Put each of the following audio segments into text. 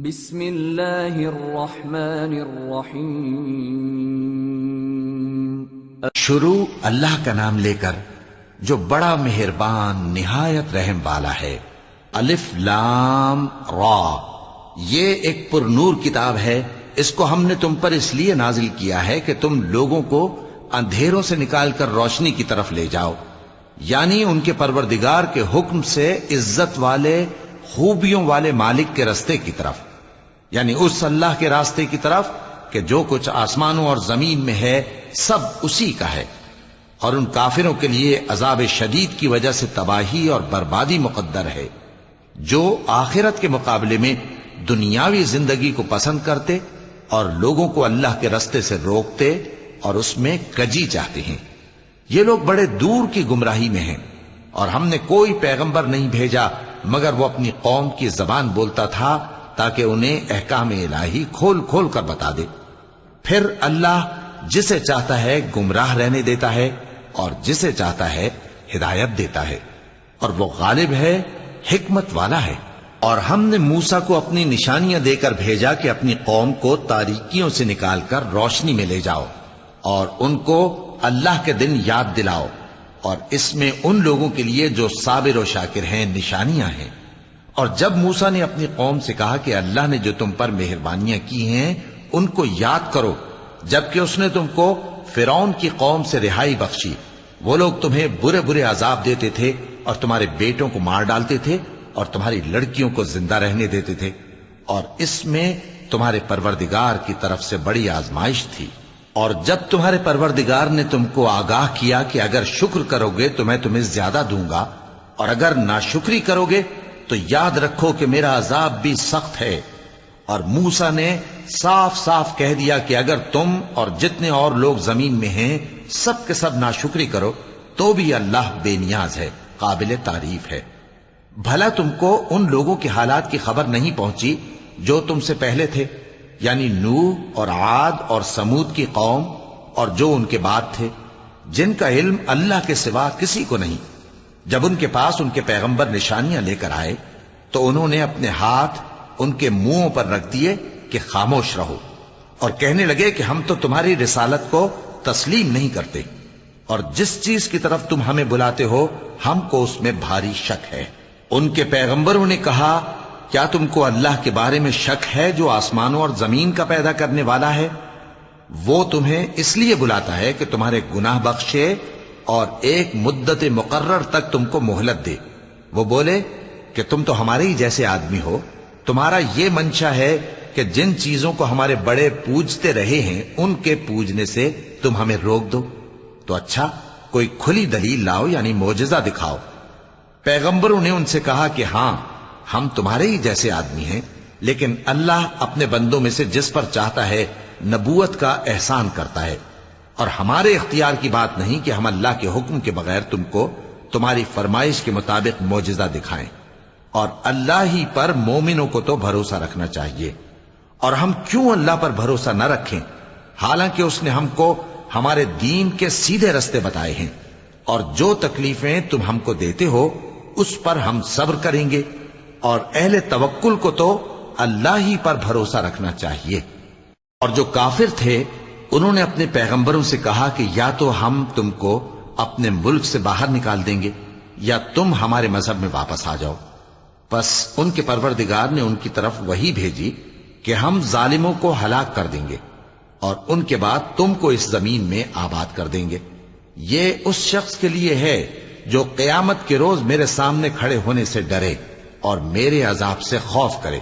بسم اللہ الرحمن الرحیم۔ شروع اللہ کا نام لے کر جو بڑا مہربان نہایت رحم والا ہے۔ الف لام را، یہ ایک پر نور کتاب ہے، اس کو ہم نے تم پر اس لیے نازل کیا ہے کہ تم لوگوں کو اندھیروں سے نکال کر روشنی کی طرف لے جاؤ، یعنی ان کے پروردگار کے حکم سے عزت والے خوبیوں والے مالک کے راستے کی طرف، یعنی اس اللہ کے راستے کی طرف کہ جو کچھ آسمانوں اور زمین میں ہے سب اسی کا ہے۔ اور ان کافروں کے لیے عذاب شدید کی وجہ سے تباہی اور بربادی مقدر ہے، جو آخرت کے مقابلے میں دنیاوی زندگی کو پسند کرتے اور لوگوں کو اللہ کے راستے سے روکتے اور اس میں کجی چاہتے ہیں۔ یہ لوگ بڑے دور کی گمراہی میں ہیں، اور ہم نے کوئی پیغمبر نہیں بھیجا مگر وہ اپنی قوم کی زبان بولتا تھا تاکہ انہیں احکام الہی کھول کھول کر بتا دے۔ پھر اللہ جسے چاہتا ہے گمراہ رہنے دیتا ہے اور جسے چاہتا ہے ہدایت دیتا ہے، اور وہ غالب ہے، حکمت والا ہے۔ اور ہم نے موسیٰ کو اپنی نشانیاں دے کر بھیجا کہ اپنی قوم کو تاریکیوں سے نکال کر روشنی میں لے جاؤ اور ان کو اللہ کے دن یاد دلاؤ، اور اس میں ان لوگوں کے لیے جو صابر و شاکر ہیں نشانیاں ہیں۔ اور جب موسیٰ نے اپنی قوم سے کہا کہ اللہ نے جو تم پر مہربانیاں کی ہیں ان کو یاد کرو، جبکہ اس نے تم کو فرعون کی قوم سے رہائی بخشی، وہ لوگ تمہیں برے برے عذاب دیتے تھے اور تمہارے بیٹوں کو مار ڈالتے تھے اور تمہاری لڑکیوں کو زندہ رہنے دیتے تھے، اور اس میں تمہارے پروردگار کی طرف سے بڑی آزمائش تھی۔ اور جب تمہارے پروردگار نے تم کو آگاہ کیا کہ اگر شکر کرو گے تو میں تمہیں زیادہ دوں گا، اور اگر ناشکری کرو گے تو یاد رکھو کہ میرا عذاب بھی سخت ہے۔ اور موسیٰ نے صاف صاف کہہ دیا کہ اگر تم اور جتنے اور لوگ زمین میں ہیں سب کے سب ناشکری کرو تو بھی اللہ بے نیاز ہے، قابل تعریف ہے۔ بھلا تم کو ان لوگوں کے حالات کی خبر نہیں پہنچی جو تم سے پہلے تھے، یعنی نوح اور عاد اور سمود کی قوم اور جو ان کے بعد تھے، جن کا علم اللہ کے سوا کسی کو نہیں۔ جب ان کے پاس ان کے پیغمبر نشانیاں لے کر آئے تو انہوں نے اپنے ہاتھ ان کے منہوں پر رکھ دیے کہ خاموش رہو، اور کہنے لگے کہ ہم تو تمہاری رسالت کو تسلیم نہیں کرتے، اور جس چیز کی طرف تم ہمیں بلاتے ہو ہم کو اس میں بھاری شک ہے۔ ان کے پیغمبروں نے کہا، کیا تم کو اللہ کے بارے میں شک ہے جو آسمانوں اور زمین کا پیدا کرنے والا ہے؟ وہ تمہیں اس لیے بلاتا ہے کہ تمہارے گناہ بخشے اور ایک مدت مقرر تک تم کو مہلت دے۔ وہ بولے کہ تم تو ہمارے ہی جیسے آدمی ہو، تمہارا یہ منشا ہے کہ جن چیزوں کو ہمارے بڑے پوجتے رہے ہیں ان کے پوجنے سے تم ہمیں روک دو، تو اچھا کوئی کھلی دلیل لاؤ، یعنی معجزہ دکھاؤ۔ پیغمبروں نے ان سے کہا کہ ہاں ہم تمہارے ہی جیسے آدمی ہیں، لیکن اللہ اپنے بندوں میں سے جس پر چاہتا ہے نبوت کا احسان کرتا ہے، اور ہمارے اختیار کی بات نہیں کہ ہم اللہ کے حکم کے بغیر تم کو تمہاری فرمائش کے مطابق معجزہ دکھائیں۔ اور اللہ ہی پر مومنوں کو تو بھروسہ رکھنا چاہیے، اور ہم کیوں اللہ پر بھروسہ نہ رکھیں حالانکہ اس نے ہم کو ہمارے دین کے سیدھے رستے بتائے ہیں، اور جو تکلیفیں تم ہم کو دیتے ہو اس پر ہم صبر کریں گے، اور اہل توکل کو تو اللہ ہی پر بھروسہ رکھنا چاہیے۔ اور جو کافر تھے انہوں نے اپنے پیغمبروں سے کہا کہ یا تو ہم تم کو اپنے ملک سے باہر نکال دیں گے یا تم ہمارے مذہب میں واپس آ جاؤ۔ بس ان کے پروردگار نے ان کی طرف وحی بھیجی کہ ہم ظالموں کو ہلاک کر دیں گے اور ان کے بعد تم کو اس زمین میں آباد کر دیں گے۔ یہ اس شخص کے لیے ہے جو قیامت کے روز میرے سامنے کھڑے ہونے سے ڈرے اور میرے عذاب سے خوف کرے۔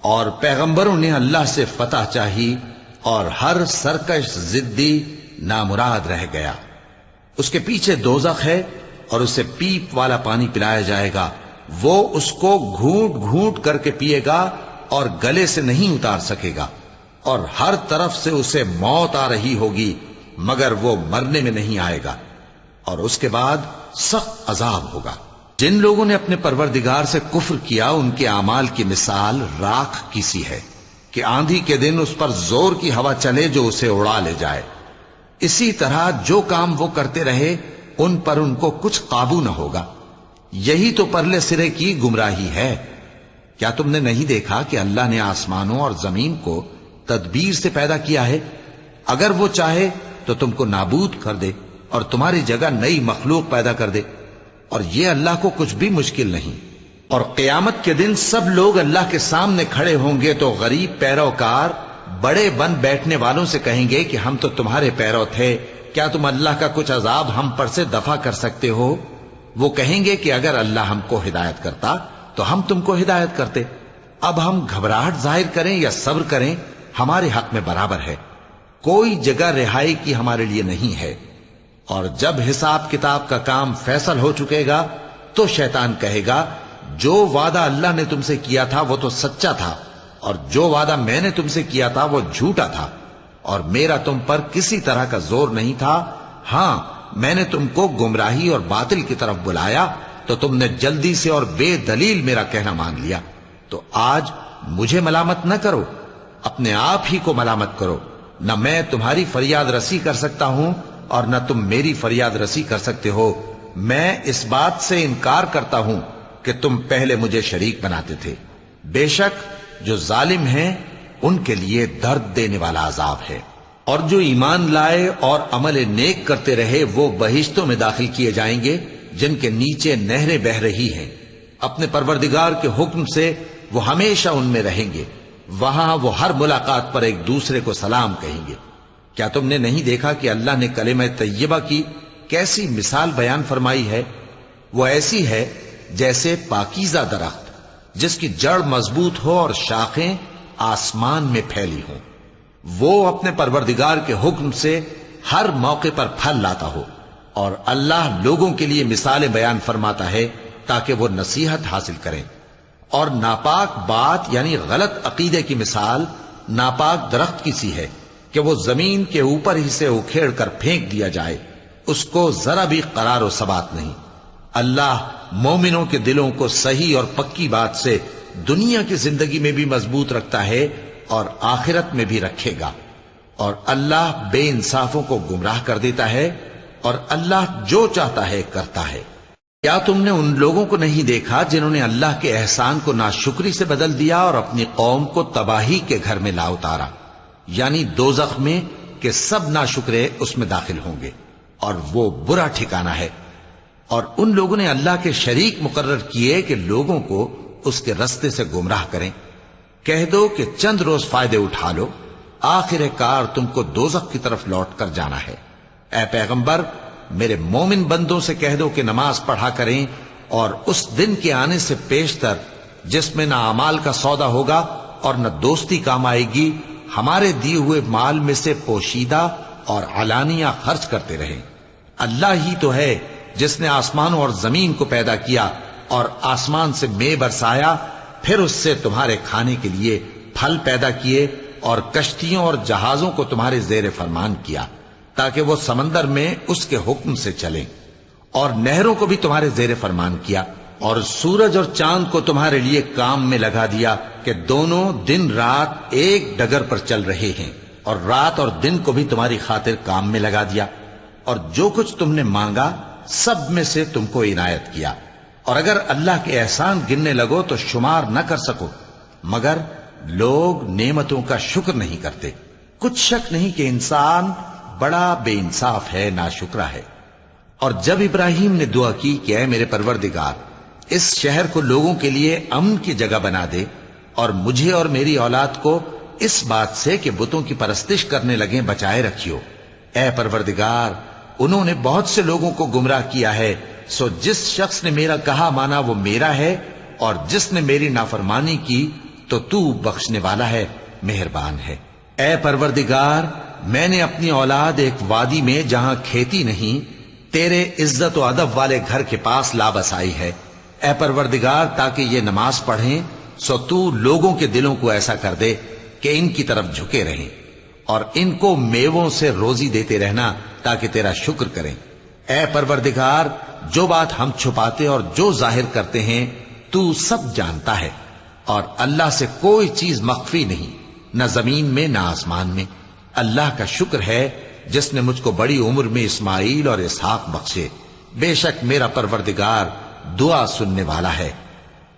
اور پیغمبروں نے اللہ سے فتح چاہی اور ہر سرکش ضدی نامراد رہ گیا۔ اس کے پیچھے دوزخ ہے اور اسے پیپ والا پانی پلایا جائے گا، وہ اس کو گھونٹ گھونٹ کر کے پیے گا اور گلے سے نہیں اتار سکے گا، اور ہر طرف سے اسے موت آ رہی ہوگی مگر وہ مرنے میں نہیں آئے گا، اور اس کے بعد سخت عذاب ہوگا۔ جن لوگوں نے اپنے پروردگار سے کفر کیا ان کے اعمال کی مثال راکھ کی سی ہے کہ آندھی کے دن اس پر زور کی ہوا چلے جو اسے اڑا لے جائے۔ اسی طرح جو کام وہ کرتے رہے ان پر ان کو کچھ قابو نہ ہوگا۔ یہی تو پرلے سرے کی گمراہی ہے۔ کیا تم نے نہیں دیکھا کہ اللہ نے آسمانوں اور زمین کو تدبیر سے پیدا کیا ہے؟ اگر وہ چاہے تو تم کو نابود کر دے اور تمہاری جگہ نئی مخلوق پیدا کر دے، اور یہ اللہ کو کچھ بھی مشکل نہیں۔ اور قیامت کے دن سب لوگ اللہ کے سامنے کھڑے ہوں گے تو غریب پیروکار بڑے بن بیٹھنے والوں سے کہیں گے کہ ہم تو تمہارے پیرو تھے، کیا تم اللہ کا کچھ عذاب ہم پر سے دفع کر سکتے ہو؟ وہ کہیں گے کہ اگر اللہ ہم کو ہدایت کرتا تو ہم تم کو ہدایت کرتے۔ اب ہم گھبراہٹ ظاہر کریں یا صبر کریں، ہمارے حق میں برابر ہے، کوئی جگہ رہائی کی ہمارے لیے نہیں ہے۔ اور جب حساب کتاب کا کام فیصل ہو چکے گا تو شیطان کہے گا جو وعدہ اللہ نے تم سے کیا تھا وہ تو سچا تھا، اور جو وعدہ میں نے تم سے کیا تھا وہ جھوٹا تھا، اور میرا تم پر کسی طرح کا زور نہیں تھا۔ ہاں، میں نے تم کو گمراہی اور باطل کی طرف بلایا تو تم نے جلدی سے اور بے دلیل میرا کہنا مان لیا۔ تو آج مجھے ملامت نہ کرو، اپنے آپ ہی کو ملامت کرو۔ نہ میں تمہاری فریاد رسی کر سکتا ہوں اور نہ تم میری فریاد رسی کر سکتے ہو۔ میں اس بات سے انکار کرتا ہوں کہ تم پہلے مجھے شریک بناتے تھے۔ بے شک جو ظالم ہیں ان کے لیے درد دینے والا عذاب ہے۔ اور جو ایمان لائے اور عمل نیک کرتے رہے وہ بہشتوں میں داخل کیے جائیں گے جن کے نیچے نہریں بہہ رہی ہیں۔ اپنے پروردگار کے حکم سے وہ ہمیشہ ان میں رہیں گے، وہاں وہ ہر ملاقات پر ایک دوسرے کو سلام کہیں گے۔ کیا تم نے نہیں دیکھا کہ اللہ نے کلمہ طیبہ کی کیسی مثال بیان فرمائی ہے؟ وہ ایسی ہے جیسے پاکیزہ درخت جس کی جڑ مضبوط ہو اور شاخیں آسمان میں پھیلی ہوں، وہ اپنے پروردگار کے حکم سے ہر موقع پر پھل لاتا ہو۔ اور اللہ لوگوں کے لیے مثالیں بیان فرماتا ہے تاکہ وہ نصیحت حاصل کریں۔ اور ناپاک بات یعنی غلط عقیدے کی مثال ناپاک درخت کی سی ہے کہ وہ زمین کے اوپر ہی سے اکھیڑ کر پھینک دیا جائے، اس کو ذرا بھی قرار و ثبات نہیں۔ اللہ مومنوں کے دلوں کو صحیح اور پکی بات سے دنیا کی زندگی میں بھی مضبوط رکھتا ہے اور آخرت میں بھی رکھے گا۔ اور اللہ بے انصافوں کو گمراہ کر دیتا ہے، اور اللہ جو چاہتا ہے کرتا ہے۔ کیا تم نے ان لوگوں کو نہیں دیکھا جنہوں نے اللہ کے احسان کو ناشکری سے بدل دیا اور اپنی قوم کو تباہی کے گھر میں لا اتارا، یعنی دوزخ میں، کہ سب ناشکرے اس میں داخل ہوں گے اور وہ برا ٹھکانہ ہے۔ اور ان لوگوں نے اللہ کے شریک مقرر کیے کہ لوگوں کو اس کے رستے سے گمراہ کریں۔ کہہ دو کہ چند روز فائدے اٹھا لو، آخر کار تم کو دوزخ کی طرف لوٹ کر جانا ہے۔ اے پیغمبر، میرے مومن بندوں سے کہہ دو کہ نماز پڑھا کریں، اور اس دن کے آنے سے پیشتر جس میں نہ اعمال کا سودا ہوگا اور نہ دوستی کام آئے گی، ہمارے دیے ہوئے مال میں سے پوشیدہ اور علانیہ خرچ کرتے رہیں۔ اللہ ہی تو ہے جس نے آسمانوں اور زمین کو پیدا کیا اور آسمان سے مے برسایا، پھر اس سے تمہارے کھانے کے لیے پھل پیدا کیے اور کشتیوں اور جہازوں کو تمہارے زیر فرمان کیا تاکہ وہ سمندر میں اس کے حکم سے چلیں، اور نہروں کو بھی تمہارے زیر فرمان کیا، اور سورج اور چاند کو تمہارے لیے کام میں لگا دیا کہ دونوں دن رات ایک ڈگر پر چل رہے ہیں، اور رات اور دن کو بھی تمہاری خاطر کام میں لگا دیا، اور جو کچھ تم نے مانگا سب میں سے تم کو عنایت کیا۔ اور اگر اللہ کے احسان گننے لگو تو شمار نہ کر سکو، مگر لوگ نعمتوں کا شکر نہیں کرتے۔ کچھ شک نہیں کہ انسان بڑا بے انصاف ہے، ناشکرا ہے۔ اور جب ابراہیم نے دعا کی کہ اے میرے پروردگار، اس شہر کو لوگوں کے لیے امن کی جگہ بنا دے، اور مجھے اور میری اولاد کو اس بات سے کہ بتوں کی پرستش کرنے لگیں بچائے رکھیو۔ اے پروردگار، انہوں نے بہت سے لوگوں کو گمراہ کیا ہے، سو جس شخص نے میرا کہا مانا وہ میرا ہے، اور جس نے میری نافرمانی کی تو بخشنے والا ہے، مہربان ہے۔ اے پروردگار، میں نے اپنی اولاد ایک وادی میں جہاں کھیتی نہیں، تیرے عزت و ادب والے گھر کے پاس لا بسائی ہے۔ اے پروردگار، تاکہ یہ نماز پڑھیں، سو تو لوگوں کے دلوں کو ایسا کر دے کہ ان کی طرف جھکے رہیں، اور ان کو میووں سے روزی دیتے رہنا تاکہ تیرا شکر کریں۔ اے پروردگار، جو بات ہم چھپاتے اور جو ظاہر کرتے ہیں تو سب جانتا ہے، اور اللہ سے کوئی چیز مخفی نہیں، نہ زمین میں نہ آسمان میں۔ اللہ کا شکر ہے جس نے مجھ کو بڑی عمر میں اسماعیل اور اسحاق بخشے، بے شک میرا پروردگار دعا سننے والا ہے۔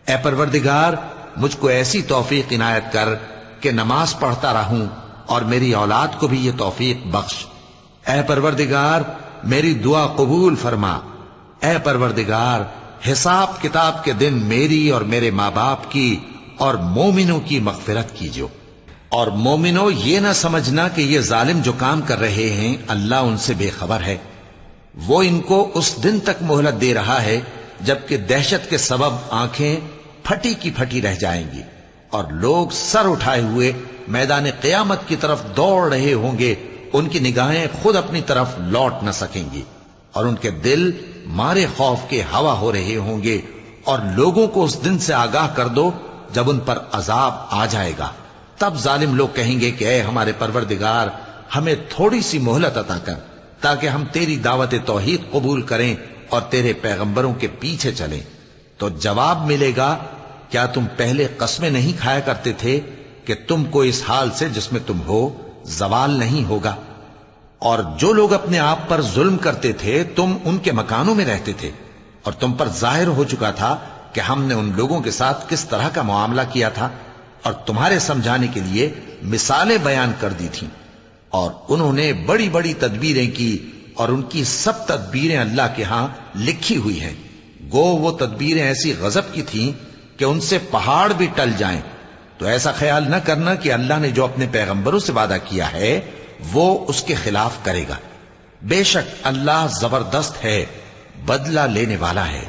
اے پروردگار، مجھ کو ایسی توفیق عنایت کر کہ نماز پڑھتا رہوں اور میری اولاد کو بھی یہ توفیق بخش۔ اے پروردگار میری دعا قبول فرما۔ اے پروردگار حساب کتاب کے دن میری اور میرے ماں باپ کی اور مومنوں کی مغفرت کیجو۔ اور مومنوں یہ نہ سمجھنا کہ یہ ظالم جو کام کر رہے ہیں اللہ ان سے بے خبر ہے، وہ ان کو اس دن تک مہلت دے رہا ہے جبکہ دہشت کے سبب آنکھیں پھٹی کی پھٹی رہ جائیں گی اور لوگ سر اٹھائے ہوئے میدان قیامت کی طرف دوڑ رہے ہوں گے، ان کی نگاہیں خود اپنی طرف لوٹ نہ سکیں گی اور ان کے دل مارے خوف کے ہوا ہو رہے ہوں گے۔ اور لوگوں کو اس دن سے آگاہ کر دو جب ان پر عذاب آ جائے گا، تب ظالم لوگ کہیں گے کہ اے ہمارے پروردگار ہمیں تھوڑی سی مہلت عطا کر تاکہ ہم تیری دعوت توحید قبول کریں اور تیرے پیغمبروں کے پیچھے چلیں۔ تو جواب ملے گا کیا تم پہلے قسمیں نہیں کھایا کرتے تھے کہ تم کو اس حال سے جس میں تم ہو زوال نہیں ہوگا؟ اور جو لوگ اپنے آپ پر ظلم کرتے تھے تم ان کے مکانوں میں رہتے تھے اور تم پر ظاہر ہو چکا تھا کہ ہم نے ان لوگوں کے ساتھ کس طرح کا معاملہ کیا تھا اور تمہارے سمجھانے کے لیے مثالیں بیان کر دی تھیں۔ اور انہوں نے بڑی بڑی تدبیریں کی اور ان کی سب تدبیریں اللہ کے ہاں لکھی ہوئی ہیں۔ گو وہ تدبیریں ایسی غضب کی تھیں کہ ان سے پہاڑ بھی ٹل جائیں۔ تو ایسا خیال نہ کرنا کہ اللہ نے جو اپنے پیغمبروں سے وعدہ کیا ہے وہ اس کے خلاف کرے گا۔ بے شک اللہ زبردست ہے، بدلہ لینے والا ہے۔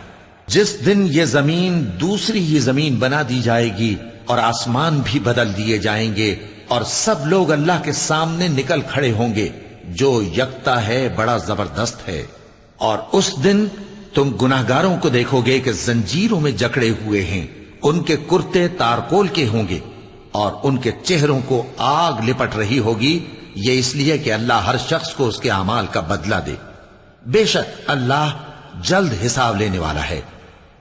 جس دن یہ زمین دوسری ہی زمین بنا دی جائے گی اور آسمان بھی بدل دیے جائیں گے اور سب لوگ اللہ کے سامنے نکل کھڑے ہوں گے جو یکتا ہے بڑا زبردست ہے۔ اور اس دن تم گناہگاروں کو دیکھو گے کہ زنجیروں میں جکڑے ہوئے ہیں، ان کے کرتے تارکول کے ہوں گے اور ان کے چہروں کو آگ لپٹ رہی ہوگی، یہ اس لیے کہ اللہ ہر شخص کو اس کے اعمال کا بدلہ دے۔ بے شک اللہ جلد حساب لینے والا ہے۔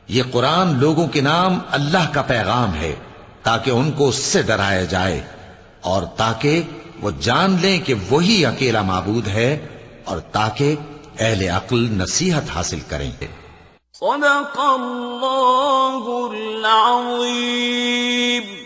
یہ قرآن لوگوں کے نام اللہ کا پیغام ہے تاکہ ان کو اس سے ڈرایا جائے اور تاکہ وہ جان لیں کہ وہی اکیلا معبود ہے اور تاکہ اہل عقل نصیحت حاصل کریں۔ صدق اللہ العظیم۔